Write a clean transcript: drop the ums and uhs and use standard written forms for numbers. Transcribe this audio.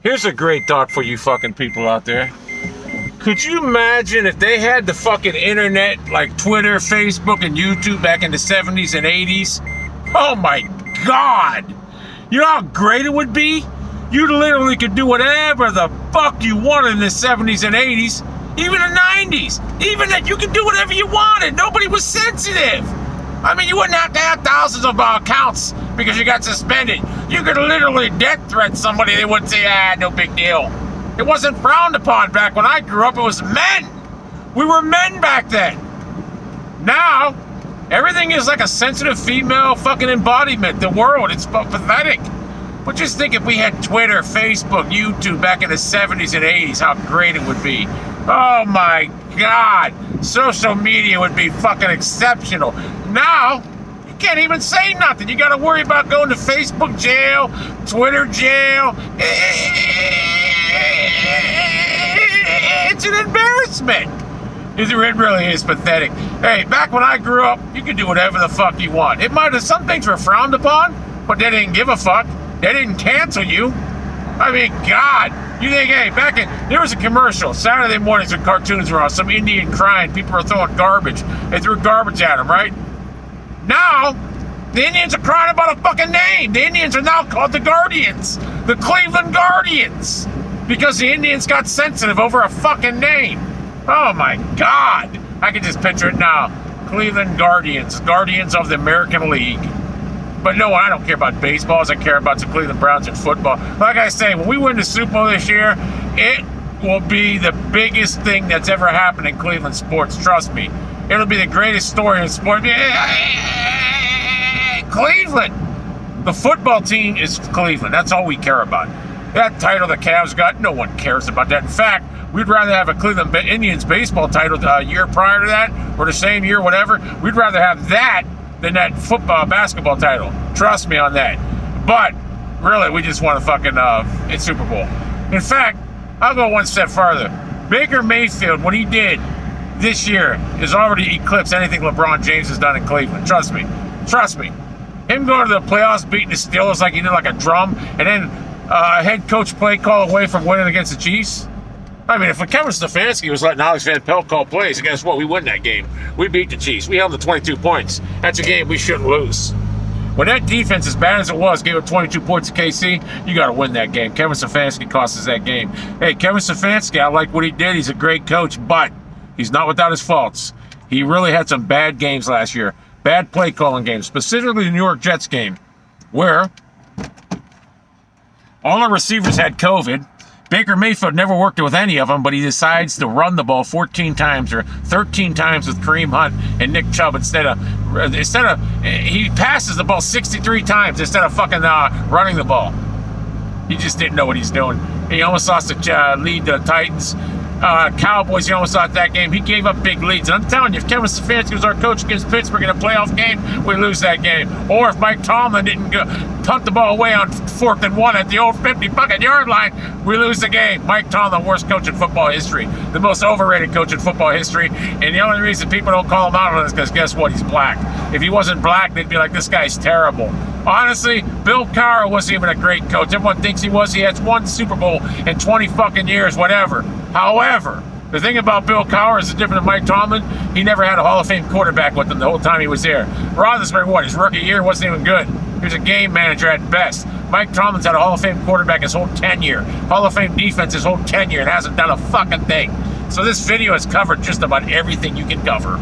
Here's a great thought for you fucking people out there. Could you imagine if they had the fucking internet like Twitter, Facebook, and YouTube back in the 70s and 80s? Oh my God! You know how great it would be? You literally could do whatever the fuck you wanted in the 70s and 80s, even the 90s. Even that you could do whatever you wanted. Nobody was sensitive. I mean, you wouldn't have to have thousands of accounts because you got suspended. You could literally death threat somebody. They wouldn't say, no big deal. It wasn't frowned upon back when I grew up. It was men. We were men back then. Now, everything is like a sensitive female fucking embodiment. The world, it's pathetic. But just think if we had Twitter, Facebook, YouTube back in the 70s and 80s, how great it would be. Oh my God. Social media would be fucking exceptional. Now, you can't even say nothing. You got to worry about going to Facebook jail, Twitter jail. It's an embarrassment. It really is pathetic. Hey, back when I grew up, you could do whatever the fuck you want. It might have, some things were frowned upon, but they didn't give a fuck. They didn't cancel you. I mean, God, you think, hey, there was a commercial, Saturday mornings when cartoons were on, some Indian crying, people were throwing garbage. They threw garbage at him, right? Now, the Indians are crying about a fucking name. The Indians are now called the Guardians, the Cleveland Guardians, because the Indians got sensitive over a fucking name. Oh my God. I can just picture it now. Cleveland Guardians, Guardians of the American League. But no, I don't care about baseball as I care about the Cleveland Browns and football. Like I say, when we win the Super Bowl this year, it will be the biggest thing that's ever happened in Cleveland sports. Trust me. It'll be the greatest story in sports. Cleveland. The football team is Cleveland. That's all we care about. That title the Cavs got, no one cares about that. In fact, we'd rather have a Cleveland Indians baseball title a year prior to that, or the same year, whatever. We'd rather have that than that basketball title. Trust me on that. But really, we just want to fucking it's Super Bowl. In fact, I'll go one step farther. Baker Mayfield, what he did this year is already eclipsed anything LeBron James has done in Cleveland. Trust me. Trust me. Him going to the playoffs, beating the Steelers like he did, like a drum, and then head coach play call away from winning against the Chiefs. I mean, if Kevin Stefanski was letting Alex Van Pelt call plays, guess what? We win that game. We beat the Chiefs. We held them to 22 points. That's a game we shouldn't lose. When that defense, as bad as it was, gave up 22 points to KC, you got to win that game. Kevin Stefanski cost us that game. Hey, Kevin Stefanski, I like what he did. He's a great coach, but he's not without his faults. He really had some bad games last year. Bad play calling games, specifically the New York Jets game, where all our receivers had COVID. Baker Mayfield never worked with any of them, but he decides to run the ball 14 times or 13 times with Kareem Hunt and Nick Chubb instead of he passes the ball 63 times instead of fucking running the ball. He just didn't know what he's doing. He almost lost the lead to the Titans. Cowboys, he almost lost that game. He gave up big leads. And I'm telling you, if Kevin Stefanski was our coach against Pittsburgh in a playoff game, we lose that game. Or if Mike Tomlin didn't punt the ball away on 4th and 1 at the old 50 fucking yard line, we lose the game. Mike Tomlin, worst coach in football history. The most overrated coach in football history. And the only reason people don't call him out on it is because guess what? He's black. If he wasn't black, they'd be like, this guy's terrible. Honestly, Bill Cowher wasn't even a great coach. Everyone thinks he was. He has one Super Bowl in 20 fucking years, whatever. However, the thing about Bill Cowher is different than Mike Tomlin. He never had a Hall of Fame quarterback with him the whole time he was there. Roethlisberger, his rookie year wasn't even good. He was a game manager at best. Mike Tomlin's had a Hall of Fame quarterback his whole tenure. Hall of Fame defense his whole tenure and hasn't done a fucking thing. So this video has covered just about everything you can cover.